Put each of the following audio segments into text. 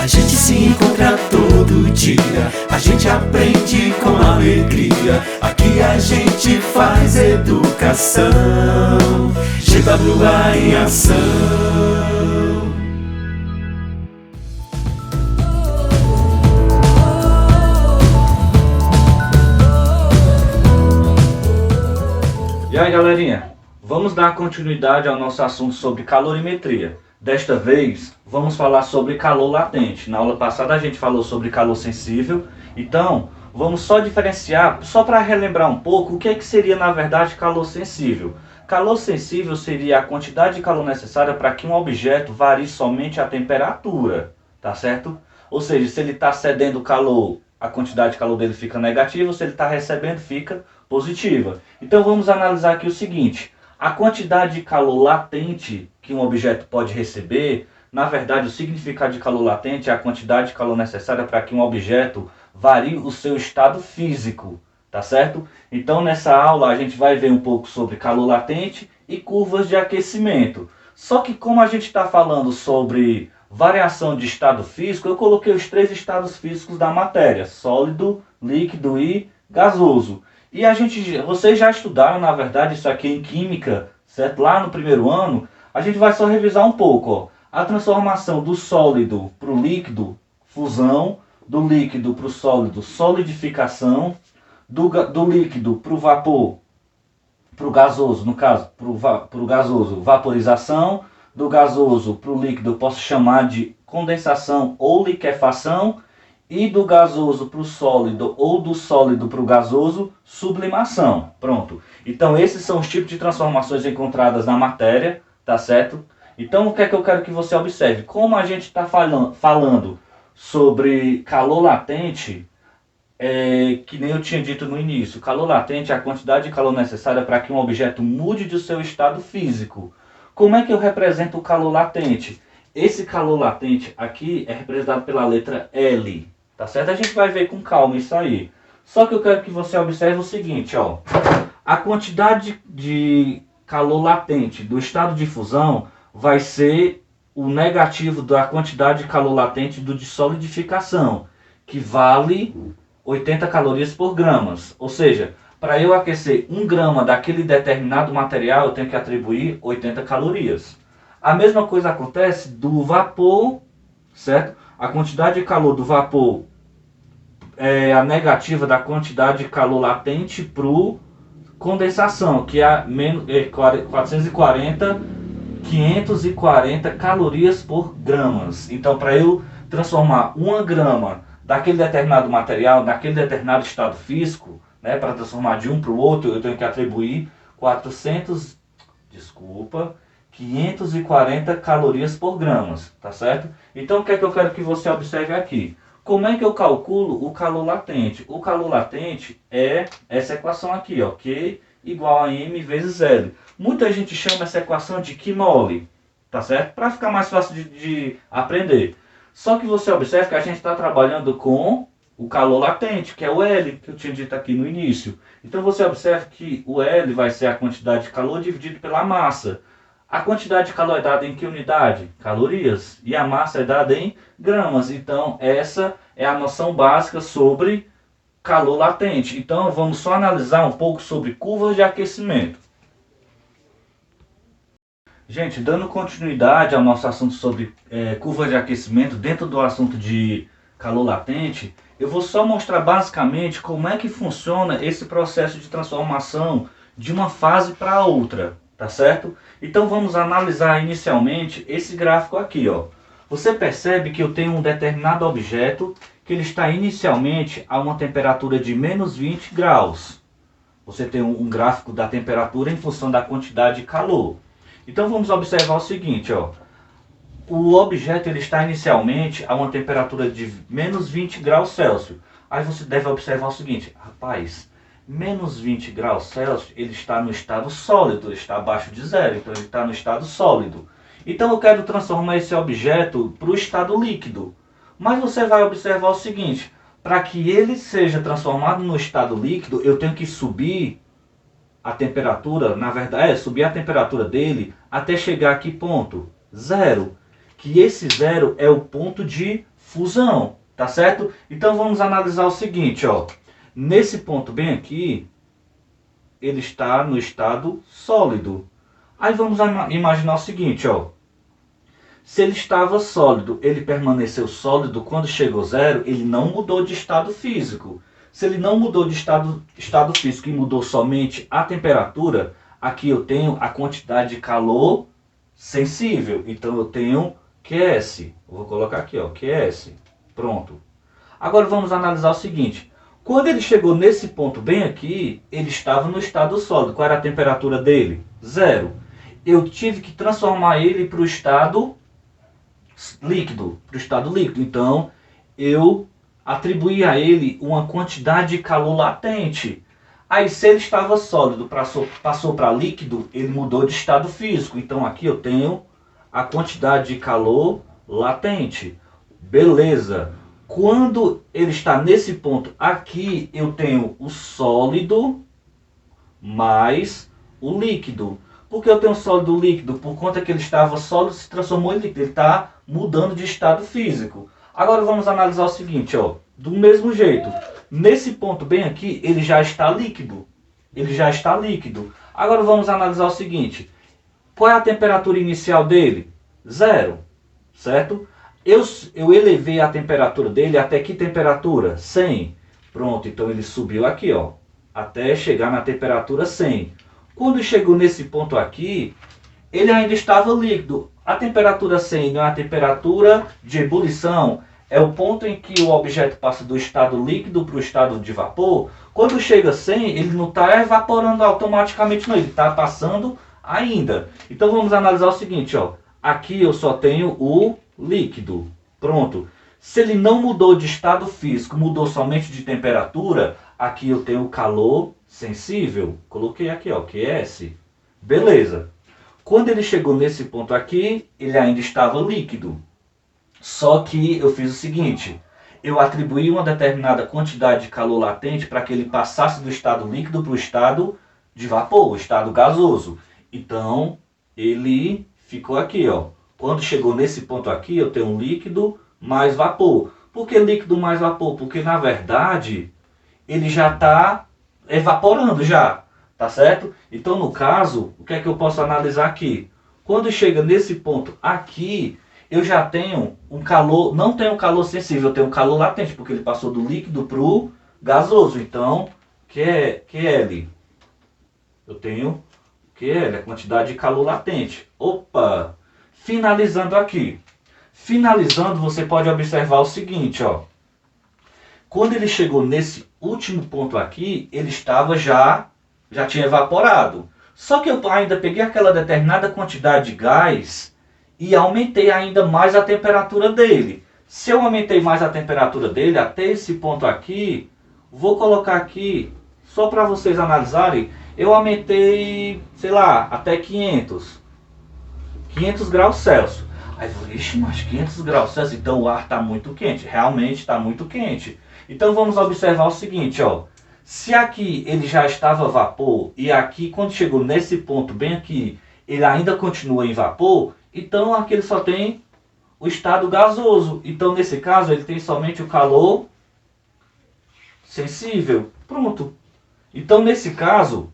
gente se encontra todo dia, a gente aprende com alegria. Aqui a gente faz educação, GWA em ação. E aí, galerinha, vamos dar continuidade ao nosso assunto sobre calorimetria. Desta vez, vamos falar sobre calor latente. Na aula passada a gente falou sobre calor sensível, então vamos só diferenciar, só para relembrar um pouco, o que seria na verdade calor sensível. Calor sensível seria a quantidade de calor necessária para que um objeto varie somente a temperatura, tá certo? Ou seja, se ele está cedendo calor, a quantidade de calor dele fica negativa, se ele está recebendo, fica positiva. Então vamos analisar aqui o seguinte: a quantidade de calor latente que um objeto pode receber, na verdade o significado de calor latente é a quantidade de calor necessária para que um objeto varie o seu estado físico, tá certo? Então nessa aula a gente vai ver um pouco sobre calor latente e curvas de aquecimento. Só que como a gente está falando sobre variação de estado físico, eu coloquei os 3 estados físicos da matéria: sólido, líquido e gasoso. E vocês já estudaram, na verdade, isso aqui em química, certo? Lá no primeiro ano, a gente vai só revisar um pouco, ó. A transformação do sólido para o líquido, fusão; do líquido para o sólido, solidificação; do líquido para o vapor, para o gasoso, no caso, para o gasoso, vaporização; do gasoso para o líquido eu posso chamar de condensação ou liquefação; e do gasoso para o sólido ou do sólido para o gasoso, sublimação. Pronto. Então esses são os tipos de transformações encontradas na matéria, tá certo? Então o que é que eu quero que você observe? Como a gente está falando sobre calor latente, que nem eu tinha dito no início, calor latente é a quantidade de calor necessária para que um objeto mude de seu estado físico. Como é que eu represento o calor latente? Esse calor latente aqui é representado pela letra L, tá certo? A gente vai ver com calma isso aí. Só que eu quero que você observe o seguinte, ó. A quantidade de calor latente do estado de fusão vai ser o negativo da quantidade de calor latente do de solidificação, que vale 80 calorias por gramas. Ou seja, para eu aquecer 1 grama daquele determinado material, eu tenho que atribuir 80 calorias. A mesma coisa acontece do vapor, certo? A quantidade de calor do vapor é a negativa da quantidade de calor latente para condensação, que é 540 calorias por gramas. Então, para eu transformar 1 grama daquele determinado material, naquele determinado estado físico, né, para transformar de um para o outro, eu tenho que atribuir 540 calorias por gramas, tá certo? Então o que é que eu quero que você observe aqui? Como é que eu calculo o calor latente? O calor latente é essa equação aqui, ó, Q igual a M vezes L. Muita gente chama essa equação de Q-mole, tá certo? Para ficar mais fácil de aprender. Só que você observe que a gente está trabalhando com o calor latente, que é o L, que eu tinha dito aqui no início. Então você observa que o L vai ser a quantidade de calor dividido pela massa. A quantidade de calor é dada em que unidade? Calorias. E a massa é dada em gramas. Então essa é a noção básica sobre calor latente. Então vamos só analisar um pouco sobre curvas de aquecimento. Gente, dando continuidade ao nosso assunto sobre curvas de aquecimento, dentro do assunto de calor latente, eu vou só mostrar basicamente como é que funciona esse processo de transformação de uma fase para outra, tá certo? Então vamos analisar inicialmente esse gráfico aqui, ó. Você percebe que eu tenho um determinado objeto que ele está inicialmente a uma temperatura de menos 20 graus. Você tem um gráfico da temperatura em função da quantidade de calor. Então vamos observar o seguinte, ó. O objeto ele está inicialmente a uma temperatura de menos 20 graus Celsius. Aí você deve observar o seguinte: rapaz, menos 20 graus Celsius, ele está no estado sólido, ele está abaixo de zero, então ele está no estado sólido. Então eu quero transformar esse objeto para o estado líquido. Mas você vai observar o seguinte: para que ele seja transformado no estado líquido, eu tenho que subir a temperatura, na verdade, subir a temperatura dele até chegar a que ponto? Zero. que esse zero é o ponto de fusão, tá certo? Então vamos analisar o seguinte, ó. Nesse ponto bem aqui, ele está no estado sólido. Aí vamos imaginar o seguinte, ó. Se ele estava sólido, ele permaneceu sólido quando chegou zero, ele não mudou de estado físico. Se ele não mudou de estado físico e mudou somente a temperatura, aqui eu tenho a quantidade de calor sensível. Então eu tenho QS. Vou colocar aqui, ó, QS. Pronto. Agora vamos analisar o seguinte. Quando ele chegou nesse ponto bem aqui, ele estava no estado sólido. Qual era a temperatura dele? Zero. Eu tive que transformar ele para o estado líquido. Então, eu atribuí a ele uma quantidade de calor latente. Aí, se ele estava sólido, passou para líquido, ele mudou de estado físico. Então, aqui eu tenho a quantidade de calor latente. Beleza. Quando ele está nesse ponto aqui, eu tenho o sólido mais o líquido. Por que eu tenho sólido e líquido? Por conta que ele estava sólido e se transformou em líquido. Ele está mudando de estado físico. Agora vamos analisar o seguinte, ó. Do mesmo jeito, nesse ponto bem aqui, ele já está líquido. Agora vamos analisar o seguinte. Qual é a temperatura inicial dele? Zero, certo? Eu elevei a temperatura dele até que temperatura? 100. Pronto, então ele subiu aqui, ó, até chegar na temperatura 100. Quando chegou nesse ponto aqui, ele ainda estava líquido. A temperatura 100 não é a temperatura de ebulição, é o ponto em que o objeto passa do estado líquido para o estado de vapor. Quando chega a 100, ele não está evaporando automaticamente, não, ele está passando ainda. Então vamos analisar o seguinte, ó. Aqui eu só tenho o líquido. Pronto. Se ele não mudou de estado físico, mudou somente de temperatura, aqui eu tenho o calor sensível. Coloquei aqui, ó, QS. Beleza. Quando ele chegou nesse ponto aqui, ele ainda estava líquido. Só que eu fiz o seguinte, eu atribuí uma determinada quantidade de calor latente para que ele passasse do estado líquido para o estado de vapor, o estado gasoso. Então, ele ficou aqui, ó. Quando chegou nesse ponto aqui, eu tenho um líquido mais vapor. Por que líquido mais vapor? Porque, na verdade, ele já está evaporando já, tá certo? Então, no caso, o que é que eu posso analisar aqui? Quando chega nesse ponto aqui, eu já tenho um calor, não tenho calor sensível, eu tenho um calor latente, porque ele passou do líquido para o gasoso. Então, QL. Eu tenho QL, a quantidade de calor latente. Opa! Finalizando aqui. Finalizando, você pode observar o seguinte, ó. Quando ele chegou nesse último ponto aqui, ele estava já tinha evaporado. Só que eu ainda peguei aquela determinada quantidade de gás e aumentei ainda mais a temperatura dele. Se eu aumentei mais a temperatura dele até esse ponto aqui, vou colocar aqui, só para vocês analisarem, eu aumentei, sei lá, até 500 graus Celsius. Aí eu falei, ixi, mas 500 graus Celsius, então o ar está muito quente. Realmente está muito quente. Então vamos observar o seguinte, ó. Se aqui ele já estava vapor e aqui, quando chegou nesse ponto bem aqui, ele ainda continua em vapor, então aqui ele só tem o estado gasoso. Então nesse caso ele tem somente o calor sensível. Pronto. Então nesse caso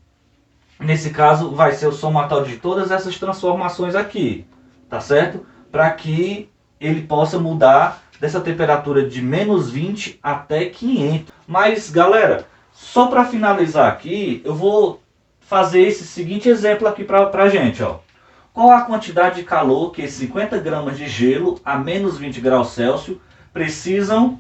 vai ser o somatório de todas essas transformações aqui, tá certo? Para que ele possa mudar dessa temperatura de menos 20 até 500. Mas galera, só para finalizar aqui, eu vou fazer esse seguinte exemplo aqui pra gente, ó. Qual a quantidade de calor que 50 gramas de gelo a menos 20 graus Celsius precisam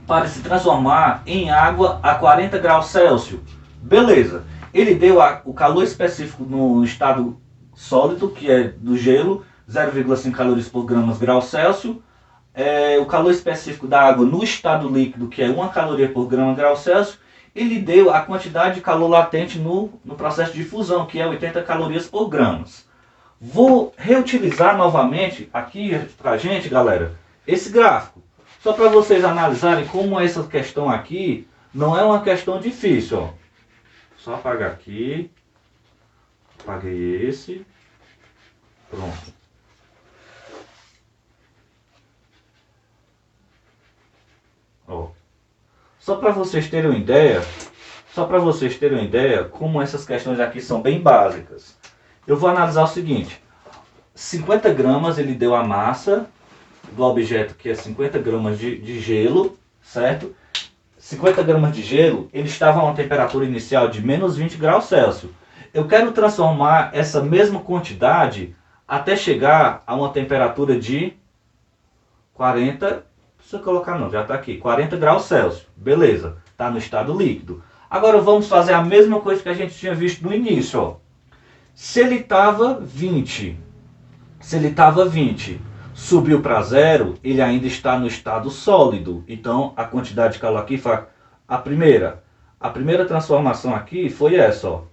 para se transformar em água a 40 graus Celsius? Beleza. Ele deu o calor específico no estado sólido, que é do gelo, 0,5 calorias por grau Celsius. O calor específico da água no estado líquido, que é 1 caloria por grau Celsius. Ele deu a quantidade de calor latente no processo de fusão, que é 80 calorias por gramas. Vou reutilizar novamente aqui pra gente, galera, esse gráfico. Só para vocês analisarem como essa questão aqui não é uma questão difícil, ó. Só apagar aqui. Apaguei esse. Pronto. Só para vocês terem uma ideia, como essas questões aqui são bem básicas. Eu vou analisar o seguinte: 50 gramas ele deu a massa do objeto, que é 50 gramas de gelo, certo? 50 gramas de gelo, ele estava a uma temperatura inicial de menos 20 graus Celsius. Eu quero transformar essa mesma quantidade até chegar a uma temperatura de 40, não precisa colocar não, já está aqui, 40 graus Celsius. Beleza, está no estado líquido. Agora vamos fazer a mesma coisa que a gente tinha visto no início, ó. Se ele estava 20, subiu para zero, ele ainda está no estado sólido. Então a quantidade de calor aqui foi a primeira transformação aqui foi essa, ó,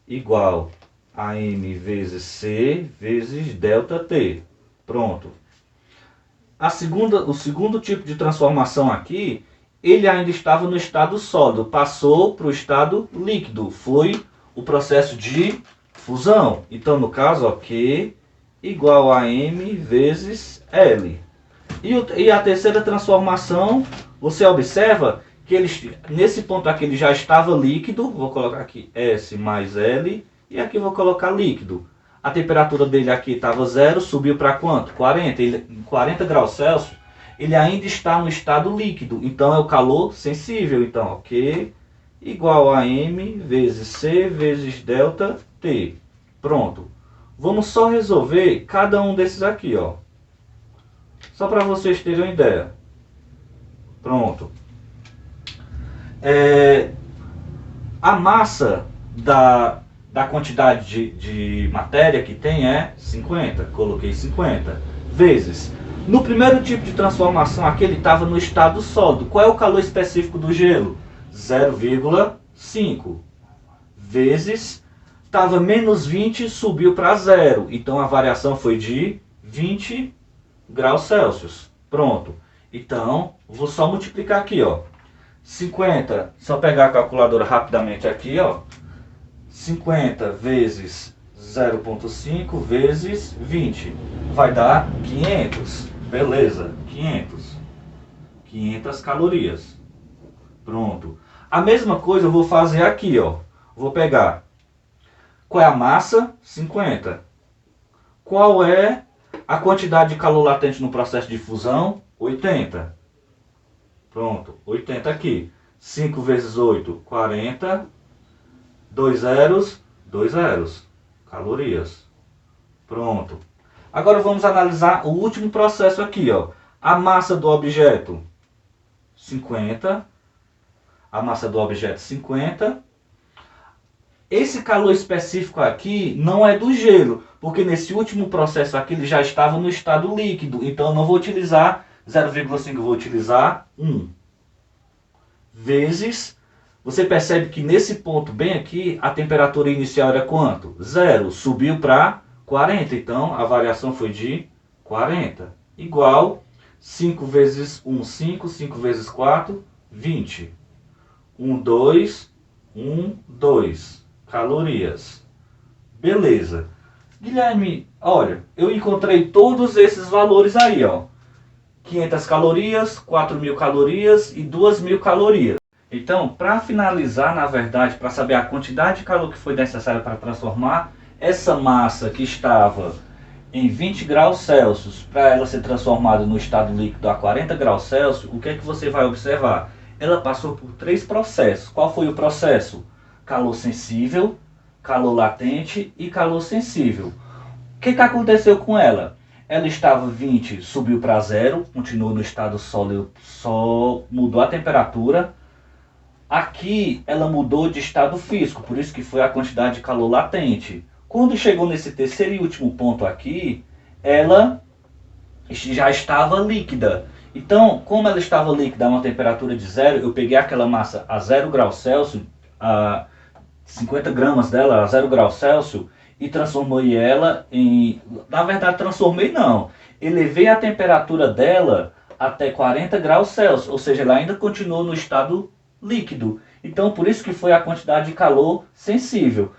igual a M vezes C vezes ΔT. Pronto. O segundo tipo de transformação aqui, ele ainda estava no estado sólido, passou para o estado líquido, foi o processo de fusão. Então no caso, ó, Q igual a M vezes L. E a terceira transformação, você observa que ele, nesse ponto aqui ele já estava líquido, vou colocar aqui S mais L, e aqui vou colocar líquido. A temperatura dele aqui estava 0, subiu para quanto? 40. Em 40 graus Celsius, ele ainda está no estado líquido, então é o calor sensível. Então, ok, igual a M vezes C vezes ΔT. Pronto. Vamos só resolver cada um desses aqui, ó. Só para vocês terem uma ideia. Pronto. A massa da quantidade de matéria que tem é 50. Coloquei 50. Vezes. No primeiro tipo de transformação aqui ele estava no estado sólido. Qual é o calor específico do gelo? 0,5. Vezes. Estava menos 20, subiu para zero. Então a variação foi de 20 graus Celsius. Pronto. Então, vou só multiplicar aqui, ó. 50, só pegar a calculadora rapidamente aqui, ó. 50 vezes 0,5 vezes 20. Vai dar 500. Beleza, 500. 500 calorias. Pronto. A mesma coisa eu vou fazer aqui, ó. Vou pegar... Qual é a massa? 50. Qual é a quantidade de calor latente no processo de fusão? 80. Pronto, 80 aqui. 5 vezes 8, 40. 2 zeros, 2 zeros. Calorias. Pronto. Agora vamos analisar o último processo aqui, ó. A massa do objeto, 50. A massa do objeto, 50. Esse calor específico aqui não é do gelo, porque nesse último processo aqui ele já estava no estado líquido. Então eu não vou utilizar 0,5, vou utilizar 1. Vezes, você percebe que nesse ponto bem aqui, a temperatura inicial era quanto? 0, subiu para 40, então a variação foi de 40. Igual 5 vezes 1, 5, 5 vezes 4, 20. 1, 2, 1, 2. Calorias. Beleza. Guilherme, olha, eu encontrei todos esses valores aí, ó. 500 calorias, 4.000 calorias e 2.000 calorias. Então, para finalizar, na verdade, para saber a quantidade de calor que foi necessária para transformar essa massa que estava em 20 graus Celsius, para ela ser transformada no estado líquido a 40 graus Celsius, o que é que você vai observar? Ela passou por 3 processos. Qual foi o processo? Calor sensível, calor latente e calor sensível. O que aconteceu com ela? Ela estava 20, subiu para 0, continuou no estado sólido, só mudou a temperatura. Aqui ela mudou de estado físico, por isso que foi a quantidade de calor latente. Quando chegou nesse terceiro e último ponto aqui, ela já estava líquida. Então, como ela estava líquida a uma temperatura de 0, eu peguei aquela massa a 0 graus Celsius, a 50 gramas dela a 0 graus Celsius, e transformei ela em... Na verdade, transformei não. Elevei a temperatura dela até 40 graus Celsius, ou seja, ela ainda continuou no estado líquido. Então, por isso que foi a quantidade de calor sensível.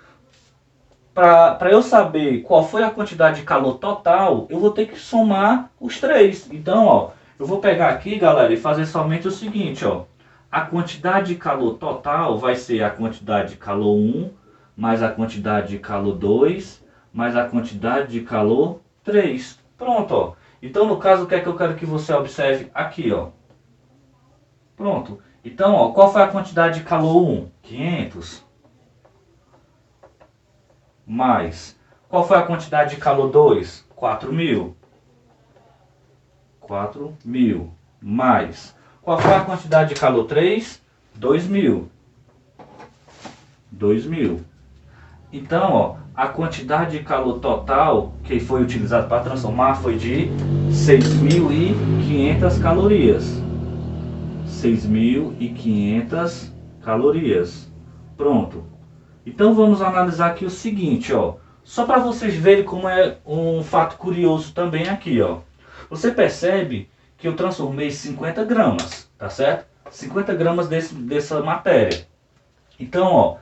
Para eu saber qual foi a quantidade de calor total, eu vou ter que somar os 3. Então, ó, eu vou pegar aqui, galera, e fazer somente o seguinte, ó. a quantidade de calor total vai ser a quantidade de calor 1, mais a quantidade de calor 2, mais a quantidade de calor 3. Pronto, ó. Então, no caso, o que é que eu quero que você observe aqui, ó? Pronto. Então, ó, qual foi a quantidade de calor 1? 500. Mais. Qual foi a quantidade de calor 2? 4.000. 4.000. Mais. Qual foi a quantidade de calor 3? 2.000. 2.000. Então, ó, a quantidade de calor total que foi utilizado para transformar foi de 6.500 calorias. 6.500 calorias. Pronto. Então vamos analisar aqui o seguinte, ó. Só para vocês verem como é um fato curioso também aqui, ó. Você percebe que eu transformei 50 gramas, tá certo? 50 gramas dessa matéria. Então, ó,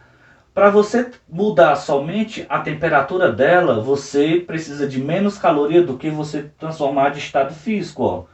para você mudar somente a temperatura dela, você precisa de menos caloria do que você transformar de estado físico, ó.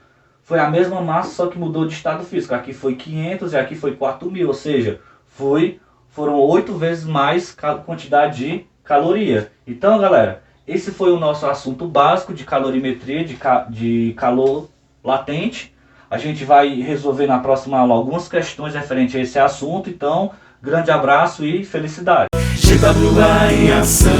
Foi a mesma massa, só que mudou de estado físico. Aqui foi 500 e aqui foi 4.000, ou seja, foram 8 vezes mais quantidade de caloria. Então, galera, esse foi o nosso assunto básico de calorimetria, de calor latente. A gente vai resolver na próxima aula algumas questões referentes a esse assunto. Então, grande abraço e felicidade. GWA em ação.